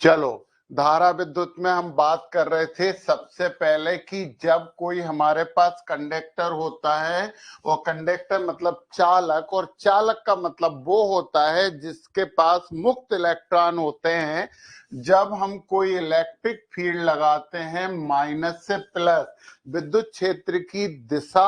चलो, धारा विद्युत में हम बात कर रहे थे सबसे पहले कि जब कोई हमारे पास कंडक्टर होता है, और कंडक्टर मतलब चालक, और चालक का मतलब वो होता है जिसके पास मुक्त इलेक्ट्रॉन होते हैं। जब हम कोई इलेक्ट्रिक फील्ड लगाते हैं माइनस से प्लस, विद्युत क्षेत्र की दिशा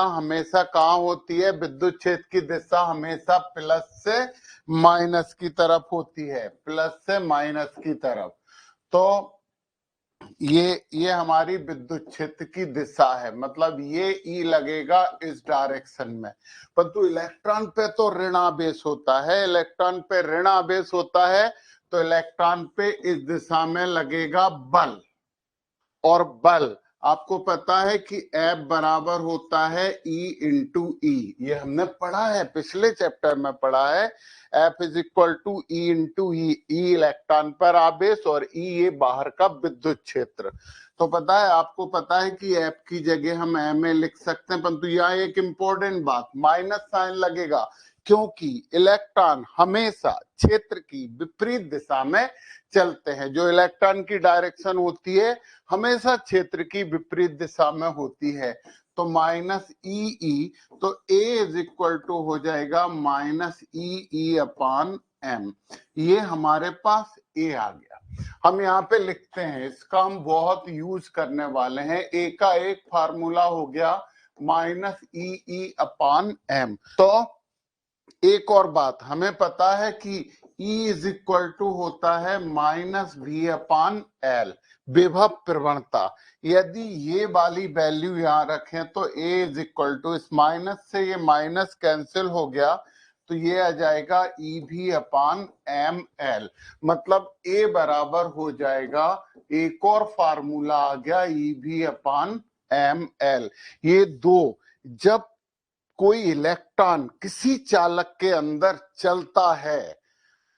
हमेशा कहाँ होती है? विद्युत क्षेत्र की दिशा हमेशा प्लस से माइनस की तरफ होती है, प्लस से माइनस की तरफ। तो ये हमारी विद्युत क्षेत्र की दिशा है, मतलब ये ई लगेगा इस डायरेक्शन में। परंतु इलेक्ट्रॉन पे तो ऋण आवेश होता है, इलेक्ट्रॉन पे ऋण आवेश होता है, तो इलेक्ट्रॉन पे इस दिशा में लगेगा बल। और बल आपको पता है कि F बराबर होता है E इंटू ई, ये हमने पढ़ा है, पिछले चैप्टर में पढ़ा है। F is equal to E into e, e electron पर आवेश और E ये बाहर का विद्युत क्षेत्र। तो पता है, आपको पता है कि F की जगह हम Ma लिख सकते हैं, परंतु यहाँ एक इंपॉर्टेंट बात, माइनस साइन लगेगा, क्योंकि इलेक्ट्रॉन हमेशा क्षेत्र की विपरीत दिशा में चलते हैं। जो इलेक्ट्रॉन की डायरेक्शन होती है हमेशा क्षेत्र की विपरीत दिशा में होती है। तो माइनस ई, तो A इज इक्वल टू हो जाएगा माइनस ई अपॉन एम। ये हमारे पास A आ गया। हम यहाँ पे लिखते हैं, इसका हम बहुत यूज करने वाले हैं। A का एक फार्मूला हो गया माइनस ई अपॉन एम। तो एक और बात हमें पता है कि E इज इक्वल टू होता है माइनस वी अपॉन एल, विभव प्रवणता। यदि ये वाली वैल्यू यहाँ रखें तो A इज इक्वल टू, इस माइनस से ये माइनस कैंसिल हो गया, तो ये आ जाएगा ई भी अपॉन एम एल, मतलब A बराबर हो जाएगा, एक और फार्मूला आ गया ई भी अपॉन एम एल। ये दो, जब कोई इलेक्ट्रॉन किसी चालक के अंदर चलता है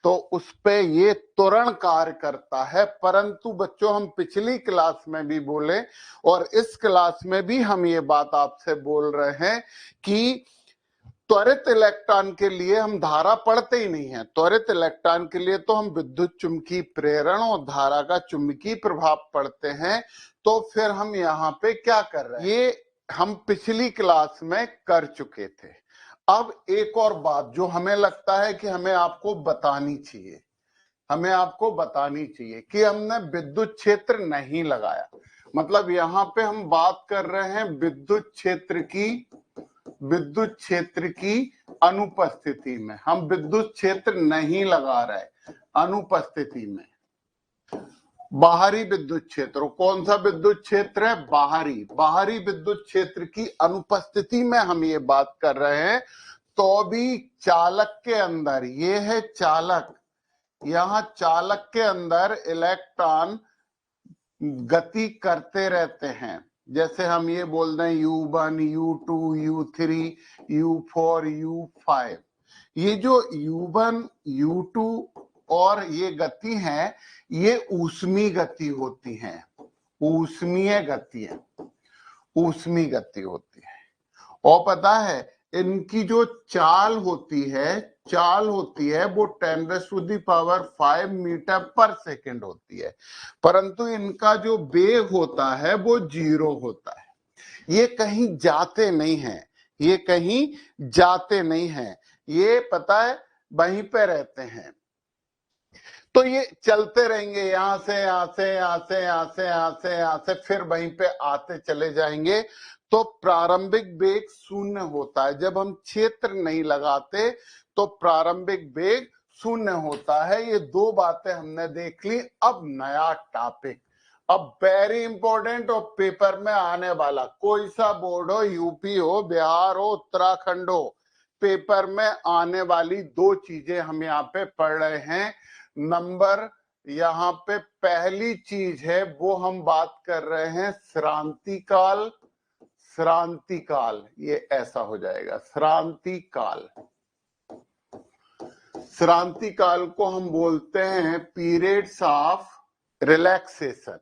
तो उस पे ये त्वरण कार्य करता है। परंतु बच्चों, हम पिछली क्लास में भी बोले और इस क्लास में भी हम ये बात आपसे बोल रहे हैं कि त्वरित इलेक्ट्रॉन के लिए हम धारा पढ़ते ही नहीं है। त्वरित इलेक्ट्रॉन के लिए तो हम विद्युत चुंबकीय प्रेरण और धारा का चुंबकीय प्रभाव पढ़ते हैं। तो फिर हम यहाँ पे क्या कर रहे हैं, ये हम पिछली क्लास में कर चुके थे। अब एक और बात जो हमें लगता है कि हमें आपको बतानी चाहिए, कि हमने विद्युत क्षेत्र नहीं लगाया। मतलब यहाँ पे हम बात कर रहे हैं विद्युत क्षेत्र की अनुपस्थिति में, हम विद्युत क्षेत्र नहीं लगा रहे। अनुपस्थिति में बाहरी विद्युत क्षेत्र, कौन सा विद्युत क्षेत्र है? बाहरी विद्युत क्षेत्र की अनुपस्थिति में हम ये बात कर रहे हैं। तो भी चालक के अंदर, ये है चालक, यहाँ चालक के अंदर इलेक्ट्रॉन गति करते रहते हैं। जैसे हम ये बोल रहे हैं U1, U2, U3, U4, U5। ये जो U1, U2 और ये गति है, ये ऊष्मीय गति होती है, ऊष्मीय गति होती है। और पता है इनकी जो चाल होती है वो 10⁵ मीटर पर सेकंड होती है, परंतु इनका जो वेग होता है वो 0 होता है। ये कहीं जाते नहीं है, ये पता है वहीं पे रहते हैं। तो ये चलते रहेंगे, यहां से फिर वहीं पे आते चले जाएंगे। तो प्रारंभिक वेग 0 होता है। जब हम क्षेत्र नहीं लगाते तो प्रारंभिक वेग 0 होता है। ये दो बातें हमने देख ली। अब नया टॉपिक, अब वेरी इंपॉर्टेंट और पेपर में आने वाला, कोई सा बोर्ड हो, यूपी हो, बिहार हो, उत्तराखंड हो, पेपर में आने वाली दो चीजें हम यहाँ पे पढ़ रहे हैं। नंबर, यहाँ पे पहली चीज है वो हम बात कर रहे हैं श्रांति काल। ये ऐसा हो जाएगा, श्रांति काल को हम बोलते हैं periods of relaxation.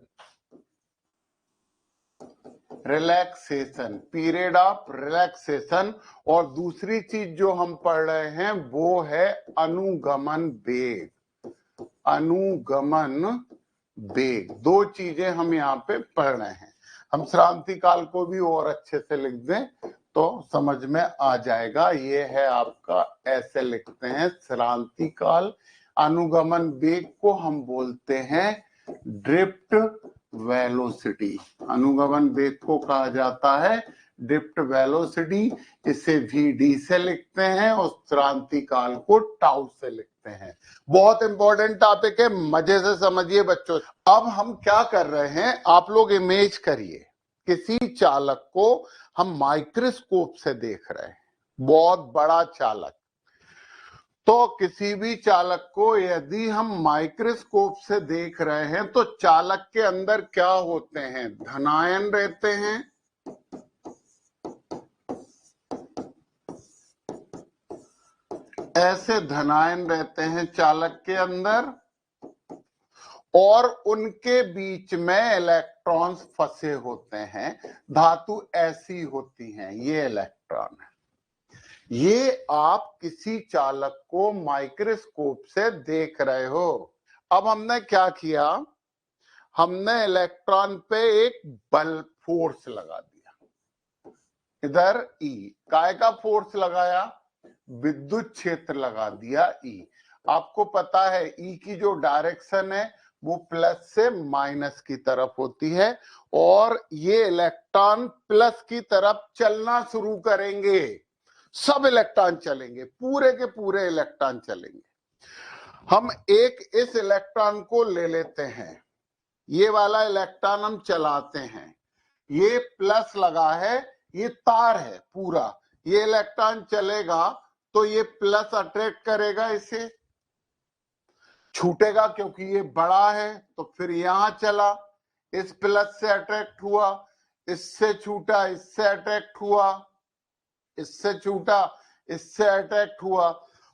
Relaxation, period of relaxation. और दूसरी चीज जो हम पढ़ रहे हैं वो है अनुगमन वेग, अनुगमन वेग। दो चीजें हम यहाँ पे पढ़ रहे हैं। हम श्रांति काल को भी और अच्छे से लिख दें तो समझ में आ जाएगा। ये है आपका, ऐसे लिखते हैं श्रांति काल। अनुगमन वेग को हम बोलते हैं ड्रिफ्ट वेलोसिटी, अनुगमन वेग को कहा जाता है ड्रिफ्ट वेलोसिटी। इसे वी से लिखते हैं और श्रांति काल को टाउ से लिखते हैं। बहुत इंपॉर्टेंट टॉपिक है, मजे से समझिए बच्चों। अब हम क्या कर रहे हैं, आप लोग इमेज करिए, किसी चालक को हम माइक्रोस्कोप से देख रहे हैं, बहुत बड़ा चालक। तो किसी भी चालक को यदि हम माइक्रोस्कोप से देख रहे हैं तो चालक के अंदर क्या होते हैं, धनायन रहते हैं, ऐसे धनायन रहते हैं चालक के अंदर, और उनके बीच में इलेक्ट्रॉन्स फंसे होते हैं। धातु ऐसी होती हैं, ये इलेक्ट्रॉन है। ये आप किसी चालक को माइक्रोस्कोप से देख रहे हो। अब हमने क्या किया, हमने इलेक्ट्रॉन पे एक बल फोर्स लगा दिया। इधर ई काय का फोर्स लगाया, विद्युत क्षेत्र लगा दिया ई। आपको पता है ई की जो डायरेक्शन है वो प्लस से माइनस की तरफ होती है, और ये इलेक्ट्रॉन प्लस की तरफ चलना शुरू करेंगे। सब इलेक्ट्रॉन चलेंगे, पूरे के पूरे इलेक्ट्रॉन चलेंगे। हम एक इस इलेक्ट्रॉन को ले लेते हैं, ये वाला इलेक्ट्रॉन हम चलाते हैं, ये प्लस लगा है, ये तार है पूरा, ये इलेक्ट्रॉन चलेगा तो ये प्लस अट्रैक्ट करेगा, इसे छूटेगा क्योंकि ये बड़ा है, तो फिर यहां चला, इस प्लस से अट्रैक्ट हुआ, इससे छूटा, इससे अट्रैक्ट हुआ, इससे छूटा, इससे अट्रैक्ट हुआ,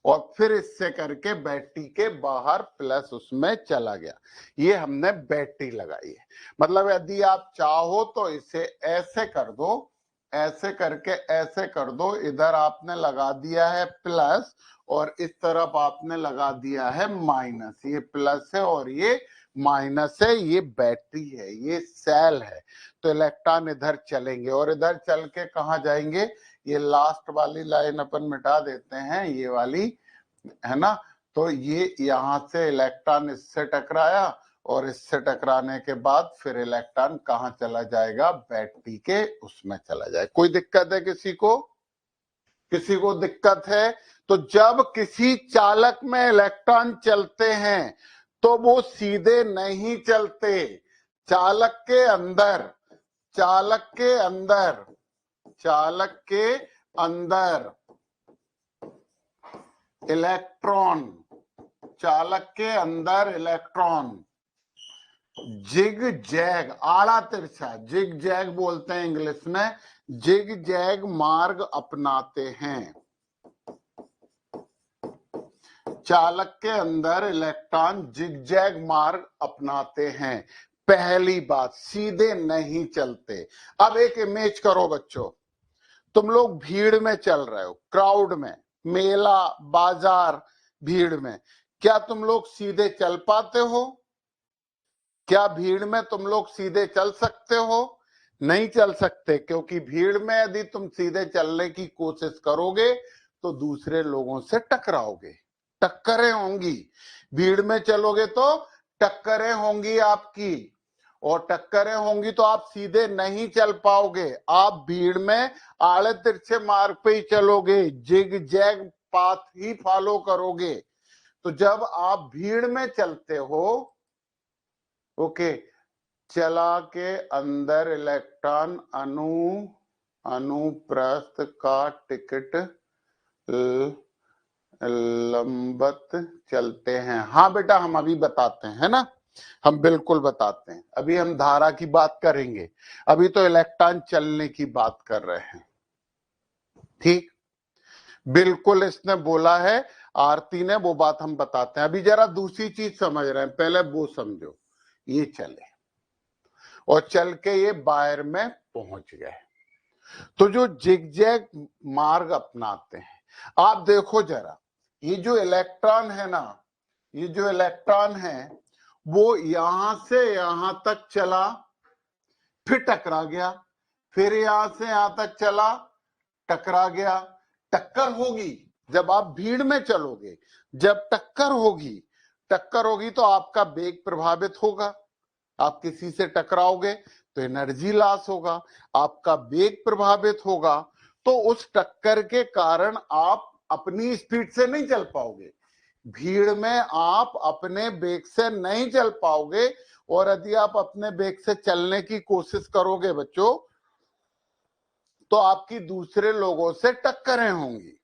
और फिर इससे करके बैटरी के बाहर प्लस उसमें चला गया। ये हमने बैटरी लगाई है। मतलब यदि आप चाहो तो इसे ऐसे कर दो, ऐसे करके ऐसे कर दो, इधर आपने लगा दिया है प्लस और इस तरफ आपने लगा दिया है माइनस। ये प्लस है और ये माइनस है, ये बैटरी है, ये सेल है। तो इलेक्ट्रॉन इधर चलेंगे और इधर चल के कहाँ जाएंगे, ये लास्ट वाली लाइन अपन मिटा देते हैं, ये वाली है ना। तो ये यहां से इलेक्ट्रॉन इससे टकराया और इससे टकराने के बाद फिर इलेक्ट्रॉन कहाँ चला जाएगा, बैटरी के उसमें चला जाए। कोई दिक्कत है किसी को, किसी को दिक्कत है? तो जब किसी चालक में इलेक्ट्रॉन चलते हैं तो वो सीधे नहीं चलते, चालक के अंदर, चालक के अंदर, चालक के अंदर इलेक्ट्रॉन, चालक के अंदर इलेक्ट्रॉन जिग जैग, आड़ा तिरछा, जिग जैग बोलते हैं इंग्लिश में, जिग जैग मार्ग अपनाते हैं। चालक के अंदर इलेक्ट्रॉन जिग जैग मार्ग अपनाते हैं। पहली बात, सीधे नहीं चलते। अब एक इमेज करो बच्चों, तुम लोग भीड़ में चल रहे हो, क्राउड में, मेला बाजार भीड़ में, क्या तुम लोग सीधे चल पाते हो? क्या भीड़ में तुम लोग सीधे चल सकते हो? नहीं चल सकते, क्योंकि भीड़ में यदि तुम सीधे चलने की कोशिश करोगे तो दूसरे लोगों से टकराओगे, टक्करें होंगी। भीड़ में चलोगे तो टक्करें होंगी आपकी, और टक्करें होंगी तो आप सीधे नहीं चल पाओगे। आप भीड़ में आड़े तिरछे मार्ग पे ही चलोगे, जिग जैग पाथ ही फॉलो करोगे। तो जब आप भीड़ में चलते हो, ओके, चला के अंदर इलेक्ट्रॉन अनुप्रस्थ का टिकट लंबत चलते हैं। हाँ बेटा, हम अभी बताते हैं, है ना, हम बिल्कुल बताते हैं। अभी हम धारा की बात करेंगे, अभी तो इलेक्ट्रॉन चलने की बात कर रहे हैं। ठीक, बिल्कुल इसने बोला है, आरती ने, वो बात हम बताते हैं। अभी जरा दूसरी चीज समझ रहे हैं, पहले वो समझो। ये चले, और चल के ये वायर में पहुंच गए। तो जो जिगजैग मार्ग अपनाते हैं, आप देखो जरा, ये जो इलेक्ट्रॉन है ना, ये जो इलेक्ट्रॉन है वो यहां से यहां तक चला, फिर टकरा गया, फिर यहां से यहां तक चला, टकरा गया। टक्कर होगी जब आप भीड़ में चलोगे, जब टक्कर होगी तो आपका वेग प्रभावित होगा, आप किसी से टकराओगे तो एनर्जी लॉस होगा, आपका वेग प्रभावित होगा, तो उस टक्कर के कारण आप अपनी स्पीड से नहीं चल पाओगे, भीड़ में आप अपने वेग से नहीं चल पाओगे। और यदि आप अपने वेग से चलने की कोशिश करोगे बच्चों, तो आपकी दूसरे लोगों से टक्करें होंगी।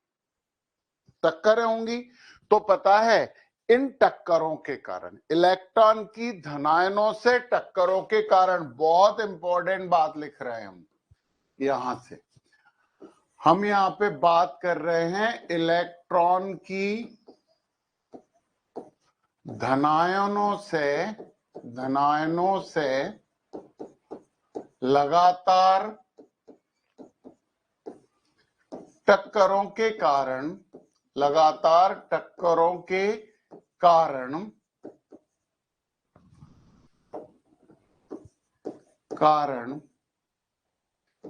तो पता है, इन टक्करों के कारण, इलेक्ट्रॉन की धनायनों से टक्करों के कारण, बहुत इंपॉर्टेंट बात लिख रहे हैं हम यहां से, हम यहां पे बात कर रहे हैं इलेक्ट्रॉन की धनायनों से लगातार टक्करों के कारण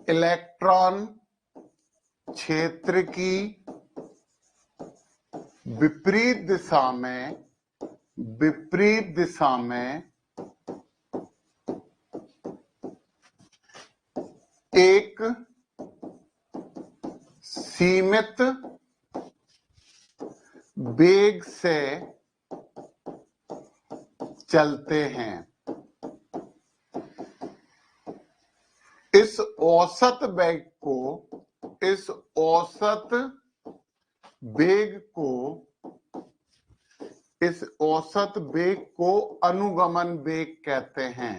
इलेक्ट्रॉन क्षेत्र की विपरीत दिशा में एक सीमित वेग से चलते हैं। इस औसत वेग को अनुगमन वेग कहते हैं।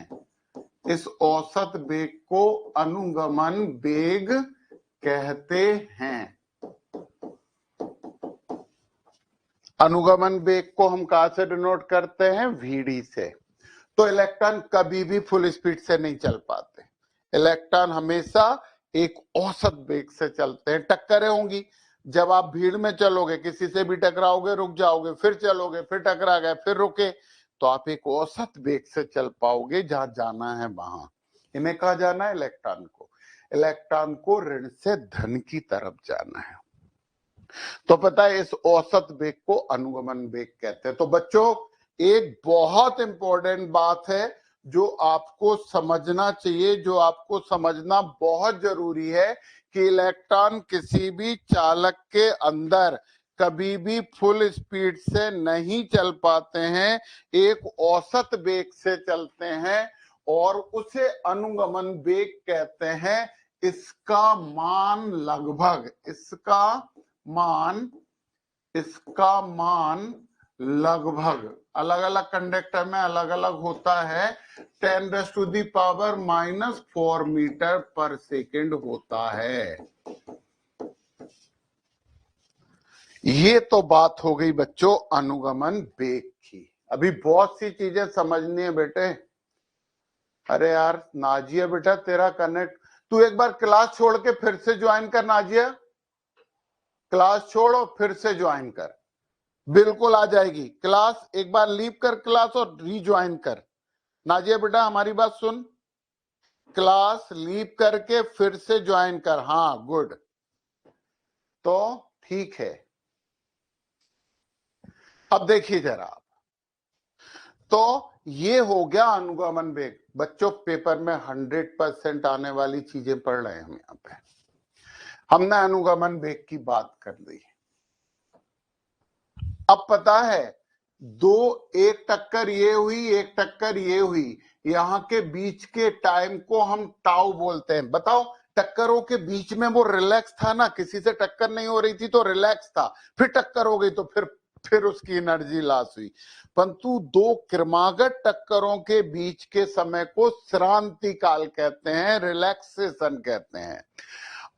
इस औसत वेग को अनुगमन वेग कहते हैं। अनुगमन वेग को हम कहां से डिनोट करते हैं? Vd से। तो इलेक्ट्रॉन कभी भी फुल स्पीड से नहीं चल पाते, इलेक्ट्रॉन हमेशा एक औसत वेग से चलते हैं। टक्करें होंगी, जब आप भीड़ में चलोगे, किसी से भी टकराओगे, रुक जाओगे, फिर चलोगे, फिर टकरा गए, फिर रुके, तो आप एक औसत वेग से चल पाओगे जहां जाना है वहां। इन्हें कहा जाना है इलेक्ट्रॉन को ऋण से धन की तरफ जाना है। तो पता है, इस औसत वेग को अनुगमन वेग कहते हैं। तो बच्चों, एक बहुत इंपॉर्टेंट बात है जो आपको समझना चाहिए, जो आपको समझना बहुत जरूरी है कि इलेक्ट्रॉन किसी भी चालक के अंदर कभी भी फुल स्पीड से नहीं चल पाते हैं, एक औसत वेग से चलते हैं और उसे अनुगमन वेग कहते हैं। इसका मान लगभग अलग अलग कंडक्टर में अलग अलग होता है, 10⁻⁻⁴ मीटर पर सेकेंड होता है। ये तो बात हो गई बच्चों अनुगमन वेग की। अभी बहुत सी चीजें समझनी है बेटे। अरे यार नाजिया बेटा, तेरा कनेक्ट, तू एक बार क्लास छोड़ के फिर से ज्वाइन कर। नाजिया, क्लास छोड़ो फिर से ज्वाइन कर, बिल्कुल आ जाएगी क्लास। एक बार लीव कर क्लास और रीज्वाइन कर। नाजिया बेटा हमारी बात सुन, क्लास लीव करके फिर से ज्वाइन कर। हाँ गुड, तो ठीक है। अब देखिए जरा, तो ये हो गया अनुगमन वेग। बच्चों पेपर में 100% आने वाली चीजें पढ़ रहे हैं हम यहाँ पे। हमने अनुगमन वेग की बात कर ली। अब पता है, एक टक्कर ये हुई, एक टक्कर ये हुई, यहाँ के बीच के टाइम को हम टाउ बोलते हैं। बताओ, टक्करों के बीच में वो रिलैक्स था ना, किसी से टक्कर नहीं हो रही थी तो रिलैक्स था, फिर टक्कर हो गई तो फिर उसकी एनर्जी लॉस हुई। परंतु दो क्रमागत टक्करों के बीच के समय को श्रांति काल कहते हैं, रिलैक्सेशन कहते हैं।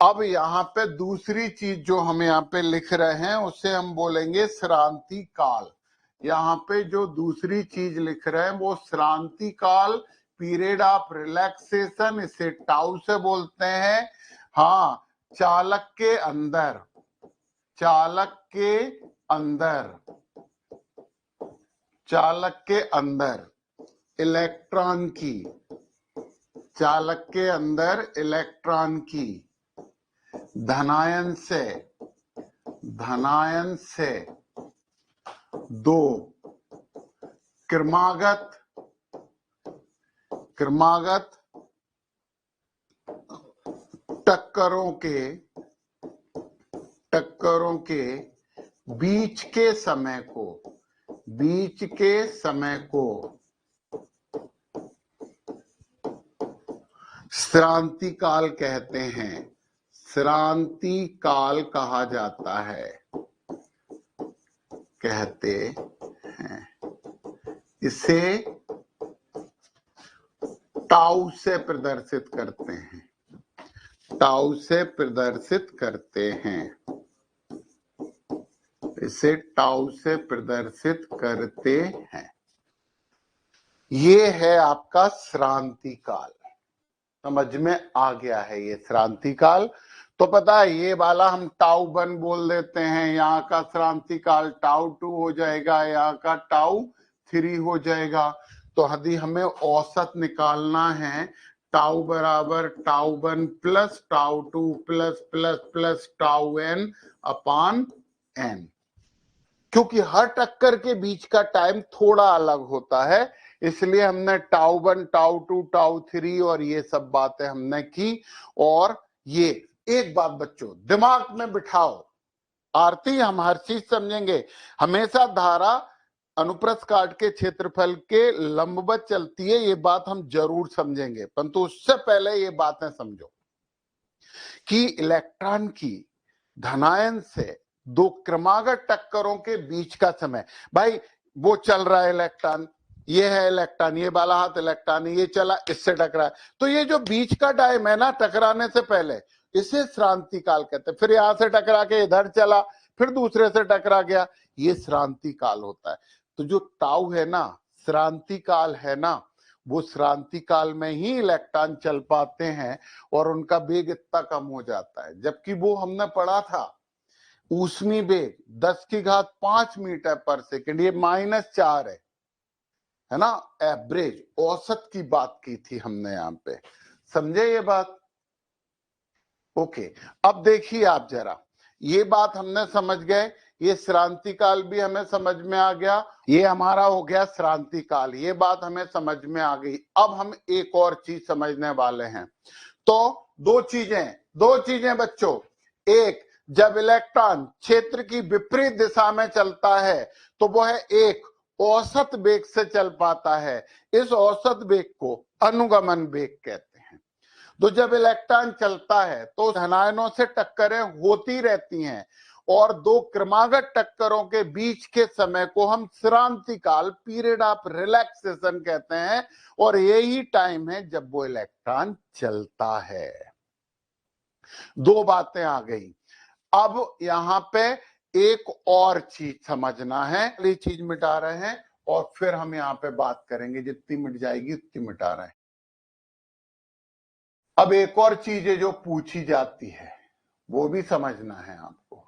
अब यहाँ पे दूसरी चीज जो हम यहाँ पे लिख रहे हैं उसे हम बोलेंगे श्रांति काल। यहाँ पे जो दूसरी चीज लिख रहे हैं वो श्रांति काल पीरियड ऑफ रिलैक्सेशन, इसे टाउ से बोलते हैं। हाँ, चालक के अंदर, चालक के अंदर, चालक के अंदर इलेक्ट्रॉन की, चालक के अंदर इलेक्ट्रॉन की धनायन से, धनायन से दो क्रमागत, क्रमागत टक्करों के, टक्करों के बीच के समय को, बीच के समय को श्रांति काल कहते हैं, श्रांति काल कहा जाता है, कहते हैं। इसे टाउ से प्रदर्शित करते हैं, टाउ से प्रदर्शित करते हैं, इसे टाउ से प्रदर्शित करते हैं। ये है आपका श्रांति काल। समझ में आ गया है ये श्रांति काल। तो पता है ये वाला हम टाउ 1 बोल देते हैं, यहाँ का श्रांति काल टाउ 2 हो जाएगा, यहाँ का टाउ 3 हो जाएगा। तो यदि हमें औसत निकालना है, टाउ बराबर tau 1 plus tau 2 plus plus plus tau n अपान n, क्योंकि हर टक्कर के बीच का टाइम थोड़ा अलग होता है, इसलिए हमने टाउ 1, टाउ 2, टाउ 3 और ये सब बातें हमने की। और ये एक बात बच्चों दिमाग में बिठाओ, आरती हम हर चीज समझेंगे, हमेशा धारा अनुप्रस्थ काट के क्षेत्रफल के लंबवत चलती है, ये बात हम जरूर समझेंगे, परंतु उससे पहले ये बातें समझो कि इलेक्ट्रॉन की धनायन से दो क्रमागत टक्करों के बीच का समय, भाई वो चल रहा है इलेक्ट्रॉन, ये है इलेक्ट्रॉन, ये वाला हाथ इलेक्ट्रॉन, ये चला इससे टकरा, तो ये जो बीच का टाइम है ना टकराने से पहले, इसे श्रांति काल कहते हैं। फिर यहां से टकरा के इधर चला, फिर दूसरे से टकरा गया, ये श्रांति काल होता है। तो जो टाउ है ना, श्रांति काल है ना, वो श्रांति काल में ही इलेक्ट्रॉन चल पाते हैं और उनका वेग इतना कम हो जाता है। जबकि वो हमने पढ़ा था ऊष्मीय वेग 10⁵ मीटर पर सेकंड, ये -4 है ना, एवरेज औसत की बात की थी हमने यहाँ पे, समझे ये बात? ओके, अब देखिए आप जरा, ये बात हमने समझ गए, ये श्रांति काल भी हमें समझ में आ गया, ये हमारा हो गया श्रांति काल, ये बात हमें समझ में आ गई। अब हम एक और चीज समझने वाले हैं। तो दो चीजें बच्चों, एक, जब इलेक्ट्रॉन क्षेत्र की विपरीत दिशा में चलता है तो वह एक औसत वेग से चल पाता है, इस औसत वेग को अनुगमन वेग कहते हैं। तो जब इलेक्ट्रॉन चलता है तो धनायनों से टक्करें होती रहती हैं और दो क्रमागत टक्करों के बीच के समय को हम श्रांति काल, पीरियड ऑफ रिलैक्सेशन कहते हैं, और यही टाइम है जब वो इलेक्ट्रॉन चलता है। दो बातें आ गई। अब यहां पे एक और चीज समझना है, ये चीज मिटा रहे हैं और फिर हम यहाँ पे बात करेंगे, जितनी मिट जाएगी उतनी मिटा रहे हैं। अब एक और चीज है जो पूछी जाती है, वो भी समझना है आपको।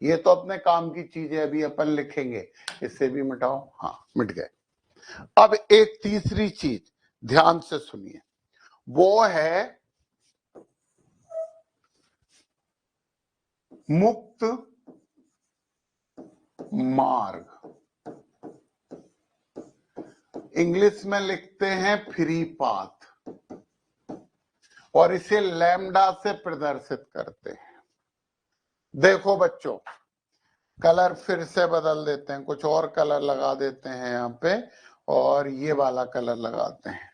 ये तो अपने काम की चीज है, अभी अपन लिखेंगे, इससे भी मिटाओ, हाँ मिट गए। अब एक तीसरी चीज ध्यान से सुनिए, वो है मुक्त मार्ग, इंग्लिश में लिखते हैं फ्री पाथ, और इसे लैम्डा से प्रदर्शित करते हैं। देखो बच्चों, कलर फिर से बदल देते हैं, कुछ और कलर लगा देते हैं यहाँ पे, और ये वाला कलर लगाते हैं,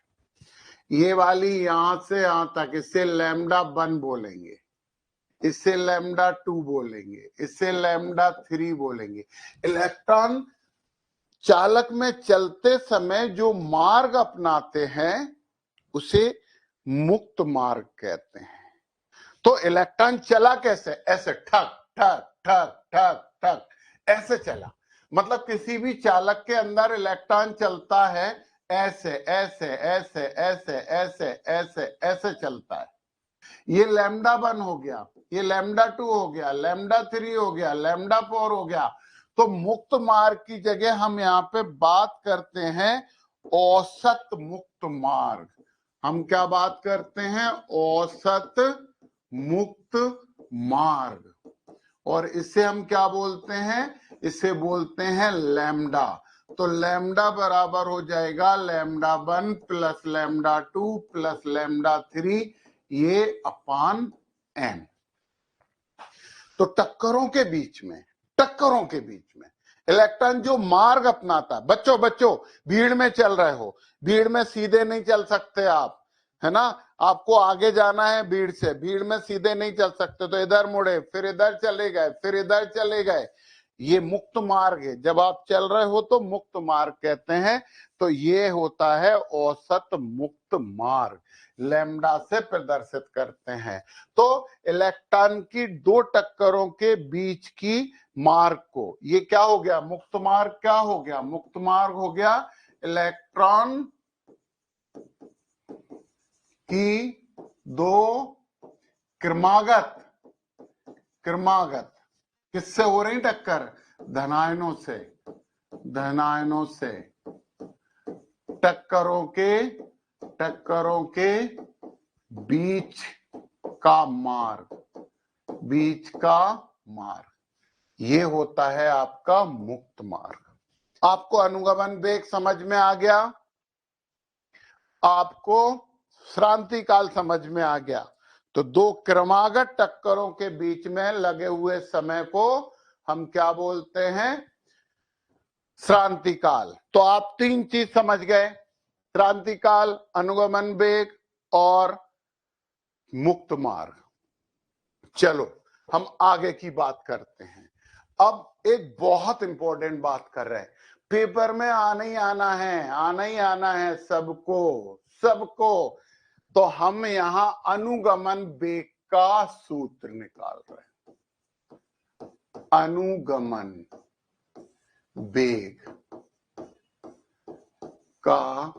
ये वाली यहां से यहां तक, इसे लैम्डा 1 बोलेंगे, इससे लैम्डा 2 बोलेंगे, इससे लैम्डा 3 बोलेंगे। इलेक्ट्रॉन चालक में चलते समय जो मार्ग अपनाते हैं उसे मुक्त मार्ग कहते हैं। तो इलेक्ट्रॉन चला कैसे? ऐसे ठक ठक ठक ठक ठक ऐसे चला, मतलब किसी भी चालक के अंदर इलेक्ट्रॉन चलता है ऐसे ऐसे ऐसे ऐसे ऐसे ऐसे ऐसे चलता है। ये लैम्डा 1 हो गया, ये लैम्डा 2 हो गया, लैम्डा 3 हो गया, लैम्डा 4 हो गया। तो मुक्त मार्ग की जगह हम यहाँ पे बात करते हैं औसत मुक्त मार्ग। हम क्या बात करते हैं? औसत मुक्त मार्ग। और इसे हम क्या बोलते हैं? इसे बोलते हैं लैम्डा। तो लैम्डा बराबर हो जाएगा lambda 1 plus lambda 2 plus lambda 3 ये अपान एन। तो टक्करों के बीच में इलेक्ट्रॉन जो मार्ग अपनाता है, बच्चों भीड़ में चल रहे हो, भीड़ में सीधे नहीं चल सकते आप, है ना? आपको आगे जाना है भीड़ से, भीड़ में सीधे नहीं चल सकते, तो इधर मुड़े, फिर इधर चले गए, फिर इधर चले गए। ये मुक्त मार्ग है। जब आप चल रहे हो तो मुक्त मार्ग कहते हैं। तो ये होता है औसत मुक्त मार्ग, लैम्डा से प्रदर्शित करते हैं। तो इलेक्ट्रॉन की दो टक्करों के बीच की मार्ग को, ये क्या हो गया? मुक्त मार्ग। क्या हो गया? मुक्त मार्ग हो गया इलेक्ट्रॉन की दो क्रमागत किससे हो रही टक्कर? धनायनों से। टक्करों के बीच का मार्ग, ये होता है आपका मुक्त मार्ग। आपको अनुगमन वेग समझ में आ गया, आपको श्रांति काल समझ में आ गया। तो दो क्रमागत टक्करों के बीच में लगे हुए समय को हम क्या बोलते हैं? श्रांति काल। तो आप तीन चीज समझ गए, श्रांति काल, अनुगमन वेग और मुक्त मार्ग। चलो हम आगे की बात करते हैं। अब एक बहुत इंपॉर्टेंट बात कर रहे हैं, पेपर में आना ही आना है सबको। तो हम यहां अनुगमन वेग का सूत्र निकाल रहे हैं। अनुगमन वेग का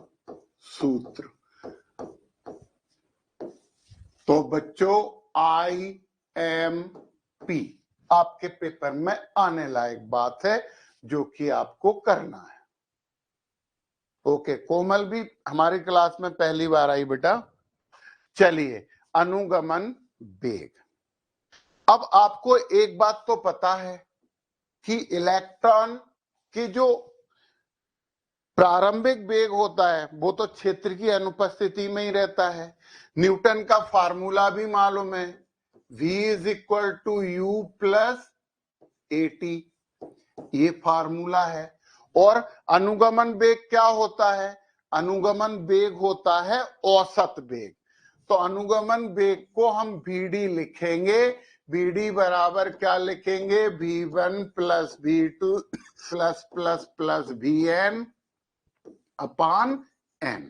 सूत्र। तो बच्चों IMP आपके पेपर में आने लायक बात है, जो कि आपको करना है। ओके, कोमल भी हमारी क्लास में पहली बार आई बेटा। चलिए, अनुगमन वेग। अब आपको एक बात तो पता है कि इलेक्ट्रॉन की जो प्रारंभिक वेग होता है वो तो क्षेत्र की अनुपस्थिति में ही रहता है। न्यूटन का फार्मूला भी मालूम है, V is equal to U plus AT, ये फार्मूला है। और अनुगमन वेग क्या होता है? अनुगमन वेग होता है औसत वेग। तो अनुगमन वेग को हम VD लिखेंगे। VD बराबर क्या लिखेंगे? V1 plus V2 plus Vn अपान n।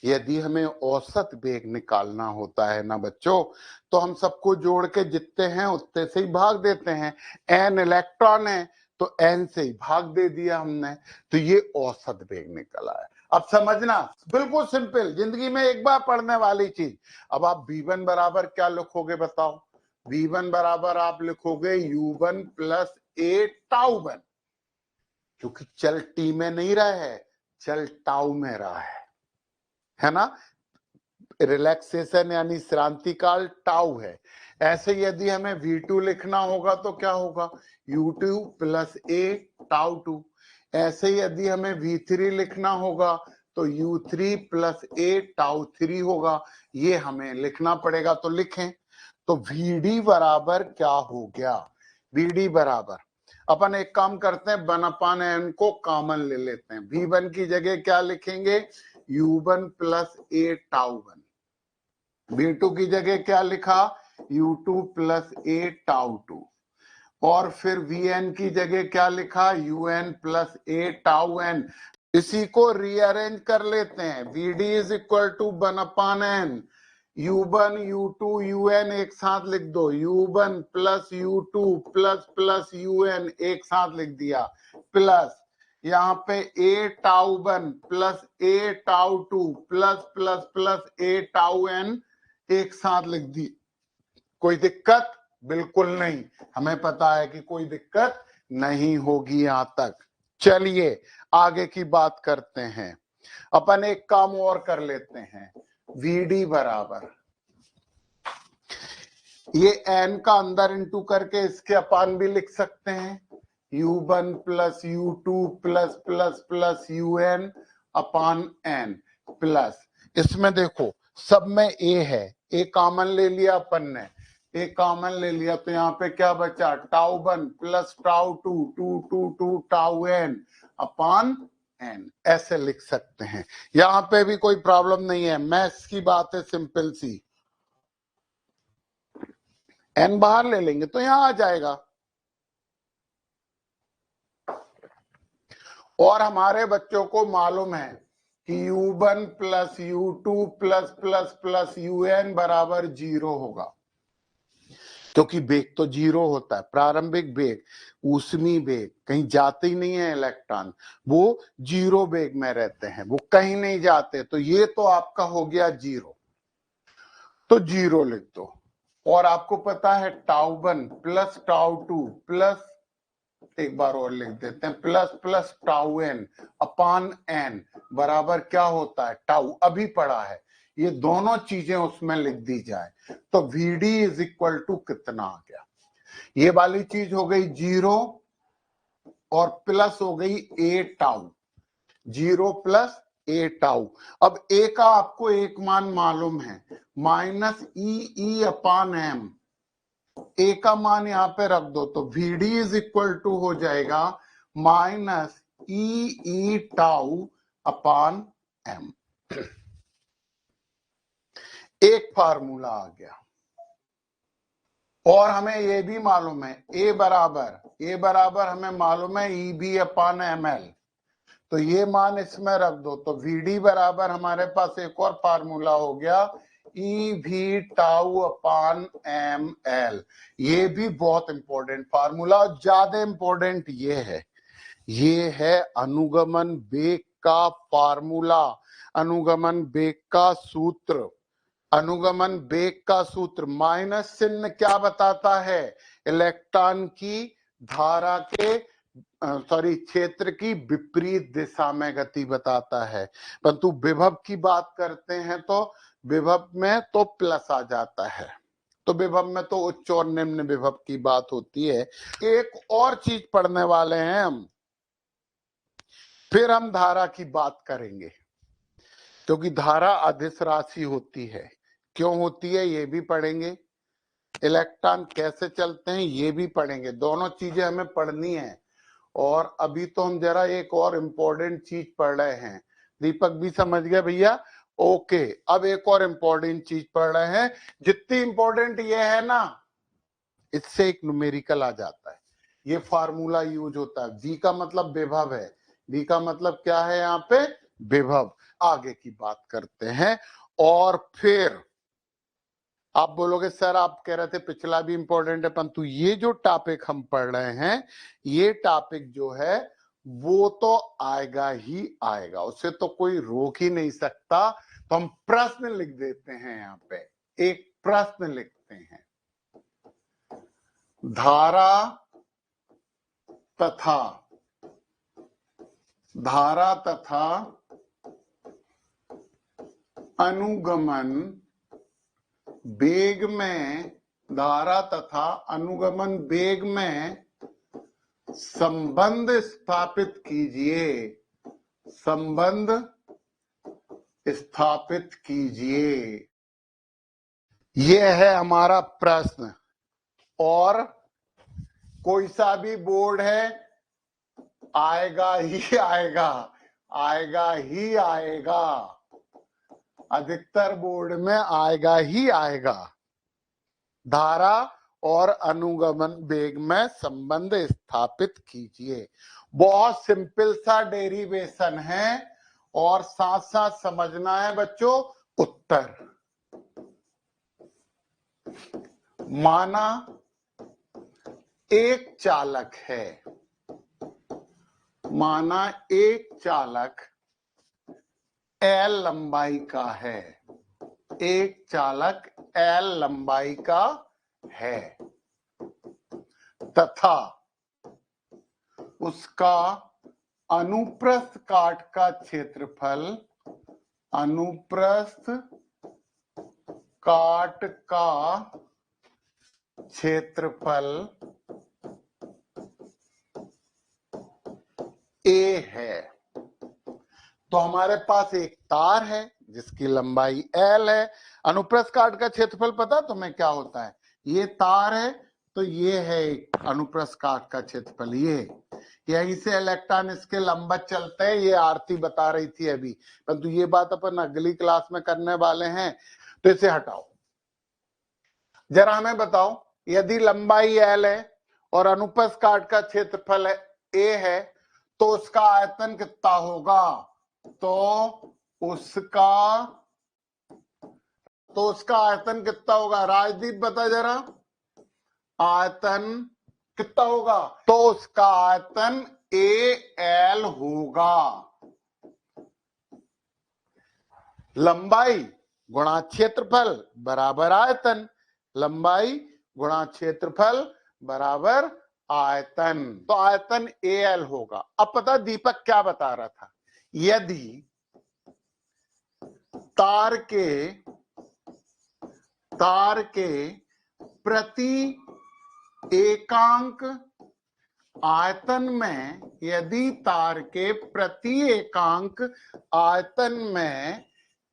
यदि हमें औसत वेग निकालना होता है ना बच्चों, तो हम सबको जोड़ के जितने हैं उतने से ही भाग देते हैं। n इलेक्ट्रॉन है तो n से ही भाग दे दिया हमने, तो ये औसत वेग निकला है। अब समझना, बिल्कुल सिंपल, जिंदगी में एक बार पढ़ने वाली चीज। अब आप V1 बराबर क्या लिखोगे बताओ? V1 बराबर आप लिखोगे U1 प्लस A टाउ 1, क्योंकि चल t में नहीं रहा है, चल टाउ में रहा है ना? रिलैक्सेशन यानी श्रांति काल टाउ है। ऐसे यदि हमें V2 लिखना होगा तो क्या होगा? U2 plus A tau 2। ऐसे यदि हमें V3 लिखना होगा तो U3 प्लस A टाउ 3 होगा। ये हमें लिखना पड़ेगा, तो लिखें। तो VD बराबर क्या हो गया? VD बराबर, अपन एक काम करते हैं, 1/n को कॉमन ले लेते हैं। V1 की जगह क्या लिखेंगे? U1 plus A tau 1। V2 की जगह क्या लिखा? U2 plus A tau 2। और फिर Vn की जगह क्या लिखा? UN plus A tau n। इसी को रीअरेंज कर लेते हैं। VD is equal to 1/n, U1 U2 UN एक साथ लिख दो, U1 plus U2 plus UN एक साथ लिख दिया, प्लस यहाँ पे a tau 1 plus a tau 2 plus plus plus a tau n एक साथ लिख दी। कोई दिक्कत? बिल्कुल नहीं, हमें पता है कि कोई दिक्कत नहीं होगी यहां तक। चलिए आगे की बात करते हैं। अपन एक काम और कर लेते हैं। VD बराबर ये n का अंदर इंटू करके इसके अपान भी लिख सकते हैं, U1 plus U2 plus plus plus UN अपान n प्लस, इसमें देखो सब में a है, a कॉमन ले लिया अपन ने, a कॉमन ले लिया तो यहाँ पे क्या बचा, tau 1 plus tau 2 2 tau n अपान n, ऐसे लिख सकते हैं। यहाँ पे भी कोई प्रॉब्लम नहीं है, मैथ्स की बात है सिंपल सी। n बाहर ले लेंगे तो यहां आ जाएगा। और हमारे बच्चों को मालूम है कि U1 plus U2 plus plus plus UN बराबर 0 होगा, क्योंकि बेग तो 0 होता है, प्रारंभिक बेग, ऊष्मीय बेग, कहीं जाते ही नहीं है इलेक्ट्रॉन, वो 0 बेग में रहते हैं, वो कहीं नहीं जाते। तो ये तो आपका हो गया 0, तो 0 लिख दो। और आपको पता है टाउ 1 प्लस टाउ 2 प्लस, एक बार और लिख देते हैं, प्लस प्लस टाउ n अपान n बराबर क्या होता है, टाउ अभी पढ़ा है, ये दोनों चीजें उसमें लिख दी जाए तो VD इज इक्वल टू कितना आ गया, ये वाली चीज हो गई 0 और प्लस हो गई a tau, 0 plus a tau. अब a का आपको एक मान मालूम है, माइनस ई अपान m, ए का मान यहां पे रख दो तो VD इज इक्वल टू हो जाएगा माइनस ई टाउ अपान m। एक फार्मूला आ गया। और हमें ये भी मालूम है ए बराबर हमें मालूम है EB अपान ML, तो ये मान इसमें रख दो तो VD बराबर हमारे पास एक और फार्मूला हो गया EV टाउ अपान ML। ये भी बहुत इंपॉर्टेंट फार्मूला, ज्यादा इंपॉर्टेंट ये है अनुगमन वेग का फार्मूला, अनुगमन वेग का सूत्र। अनुगमन वेग का सूत्र, माइनस चिन्ह क्या बताता है, इलेक्ट्रॉन की धारा के क्षेत्र की विपरीत दिशा में गति बताता है। परंतु विभव की बात करते हैं तो विभव में तो प्लस आ जाता है, तो विभव में तो उच्च और निम्न विभव की बात होती है। एक और चीज पढ़ने वाले हैं हम, फिर हम धारा की बात करेंगे, क्योंकि धारा अदिश राशि होती है, क्यों होती है ये भी पढ़ेंगे, इलेक्ट्रॉन कैसे चलते हैं ये भी पढ़ेंगे, दोनों चीजें हमें पढ़नी है। और अभी तो हम जरा एक और इम्पोर्टेंट चीज पढ़ रहे हैं, दीपक भी समझ गया भैया, ओके। अब एक और इम्पोर्टेंट चीज पढ़ रहे हैं, जितनी इम्पोर्टेंट ये है ना, इससे एक न्यूमेरिकल आ जाता है, ये फार्मूला यूज होता है। V का मतलब विभव है, V का मतलब क्या है यहाँ पे, विभव। आगे की बात करते हैं। और फिर आप बोलोगे सर आप कह रहे थे पिछला भी इंपॉर्टेंट है, परंतु ये जो टॉपिक हम पढ़ रहे हैं, ये टॉपिक जो है वो तो आएगा ही आएगा, उसे तो कोई रोक ही नहीं सकता। तो हम प्रश्न लिख देते हैं, यहाँ पे एक प्रश्न लिखते हैं, धारा तथा अनुगमन वेग में, धारा तथा अनुगमन वेग में संबंध स्थापित कीजिए, संबंध स्थापित कीजिए। यह है हमारा प्रश्न। और कोई सा भी बोर्ड है, आएगा ही आएगा, आएगा ही आएगा, अधिकतर बोर्ड में आएगा ही आएगा। धारा और अनुगमन वेग में संबंध स्थापित कीजिए। बहुत सिंपल सा डेरिवेशन है, और साथ साथ समझना है बच्चों उत्तर। माना एक चालक है, माना एक चालक L लंबाई का है, एक चालक L लंबाई का है तथा उसका अनुप्रस्थ काट का क्षेत्रफल, अनुप्रस्थ काट का क्षेत्रफल A है। तो हमारे पास एक तार है जिसकी लंबाई L है। अनुप्रस्थ काट का क्षेत्रफल पता तुम्हें क्या होता है? ये तार है तो ये है एक अनुप्रस्थ काट का क्षेत्रफल, ये यहीं से इलेक्ट्रॉन इसके लंबवत चलते हैं। ये आरती बता रही थी अभी, परंतु ये बात अपन अगली क्लास में करने वाले हैं, तो इसे हटाओ। जरा हमें बताओ, यदि लंबाई L है और अनुप्रस्थ काट का क्षेत्रफल A है तो उसका आयतन कितना होगा? तो उसका आयतन कितना होगा? राजदीप बता जरा, आयतन कितना होगा? तो उसका आयतन AL होगा। लंबाई गुणा क्षेत्रफल बराबर आयतन, लंबाई गुणा क्षेत्रफल बराबर आयतन, तो आयतन AL होगा। अब पता दीपक क्या बता रहा था, यदि तार के प्रति एकांक आयतन में, यदि तार के प्रति एकांक आयतन में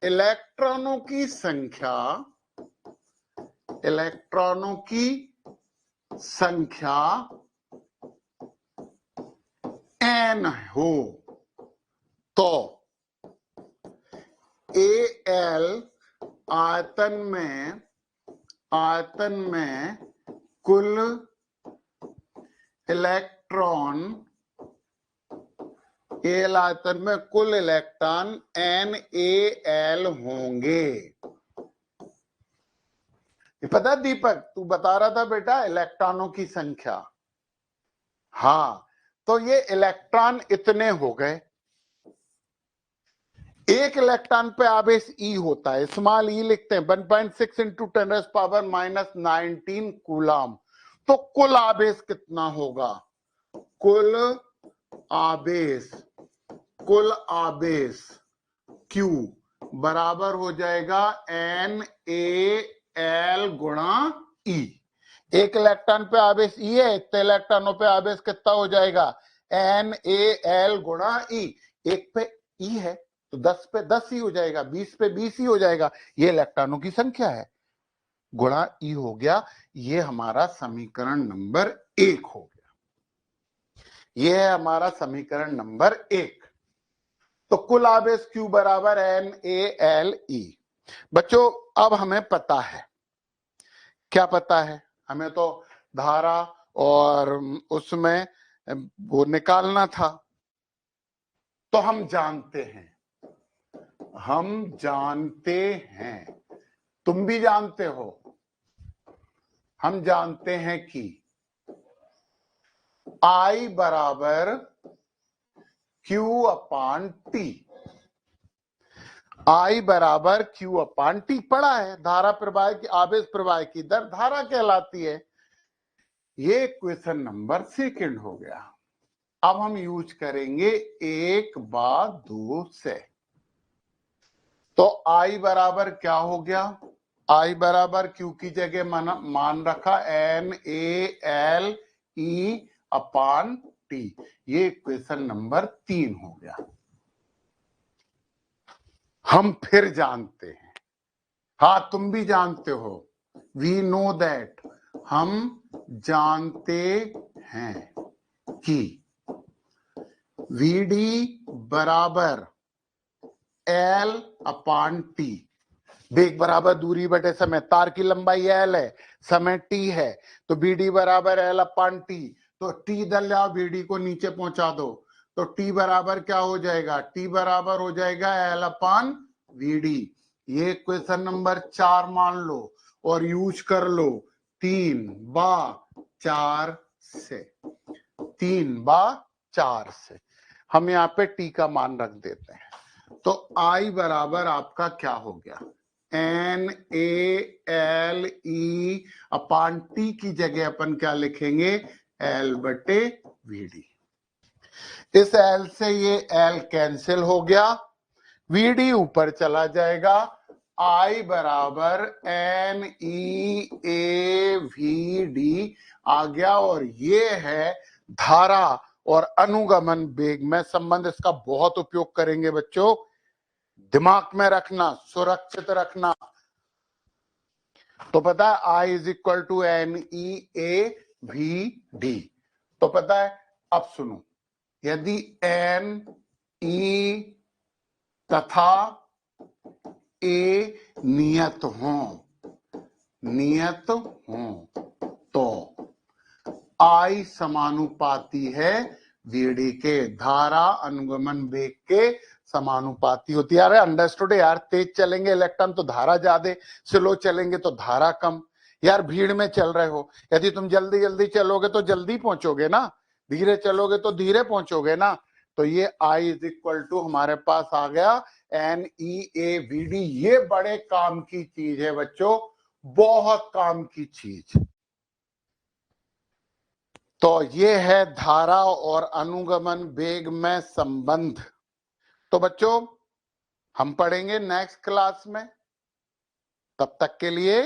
इलेक्ट्रॉनों की संख्या n हो तो AL आयतन में कुल इलेक्ट्रॉन, AL आयतन में कुल इलेक्ट्रॉन NaL होंगे। पता दीपक, तू बता रहा था बेटा इलेक्ट्रॉनों की संख्या। हाँ, तो ये इलेक्ट्रॉन इतने हो गए। एक इलेक्ट्रॉन पे आवेश E होता है, स्मॉल e लिखते हैं, 1.6 इंटू 10⁻⁻19 कूलम। तो कुल आवेश कितना होगा? कुल आवेश Q बराबर हो जाएगा NaL गुणा E। एक इलेक्ट्रॉन पे आवेश E है, इतने इलेक्ट्रॉनों पे आवेश कितना हो जाएगा? NaL गुणा E। एक पे E है तो 10 पे 10 ही हो जाएगा, 20 पे 20 ही हो जाएगा। ये इलेक्ट्रॉनों की संख्या है, गुणा E हो गया। ये हमारा समीकरण नंबर 1 हो गया। ये है हमारा समीकरण नंबर 1। तो कुल आवेश Q बराबर NaLE। बच्चों अब हमें पता है, क्या पता है हमें? तो धारा और उसमें वो निकालना था। तो हम जानते हैं, तुम भी जानते हो, हम जानते हैं कि I बराबर Q/T, I बराबर Q/T पढ़ा है। धारा प्रवाह की, आवेश प्रवाह की दर धारा कहलाती है। ये क्वेश्चन नंबर 2 हो गया। अब हम यूज करेंगे 1/2 से। तो I बराबर क्या हो गया? I बराबर Q की जगह मान रखा NaLE/T। ये क्वेश्चन नंबर 3 हो गया। हम फिर जानते हैं, हाँ तुम भी जानते हो, वी नो दैट, हम जानते हैं कि VD बराबर L/T। वेग बराबर दूरी बटे समय, तार की लंबाई L है, समय T है, तो BD बराबर L/T। तो T इधर ले आओ, BD को नीचे पहुंचा दो, तो T बराबर क्या हो जाएगा? T बराबर हो जाएगा L/VD। ये क्वेश्चन नंबर 4 मान लो और यूज कर लो 3/4 से, 3/4 से। हम यहाँ पे टी का मान रख देते हैं। तो आई बराबर आपका क्या हो गया, NaLe अपान टी की जगह अपन क्या लिखेंगे, L/VD। इस L से ये L कैंसिल हो गया, VD ऊपर चला जाएगा, I बराबर NeAVD आ गया। और ये है धारा और अनुगमन वेग में संबंध। इसका बहुत उपयोग करेंगे बच्चों, दिमाग में रखना, सुरक्षित रखना। तो पता है I is equal to NeAVD। तो पता है, अब सुनो, यदि Ne तथा A नियत हो तो I समानुपाती है VD के, धारा अनुगमन वेग के समानुपाती होती है। यार अंडरस्टूड यार, तेज चलेंगे इलेक्ट्रॉन तो धारा ज्यादा, स्लो चलेंगे तो धारा कम। यार भीड़ में चल रहे हो, यदि तुम जल्दी जल्दी चलोगे तो जल्दी पहुंचोगे ना, धीरे चलोगे तो धीरे पहुंचोगे ना। तो ये I इज इक्वल टू हमारे पास आ गया NeAVD। ये बड़े काम की चीज है बच्चों, बहुत काम की चीज। तो ये है धारा और अनुगमन वेग में संबंध। तो बच्चों हम पढ़ेंगे नेक्स्ट क्लास में, तब तक के लिए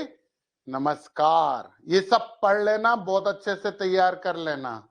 नमस्कार। ये सब पढ़ लेना, बहुत अच्छे से तैयार कर लेना।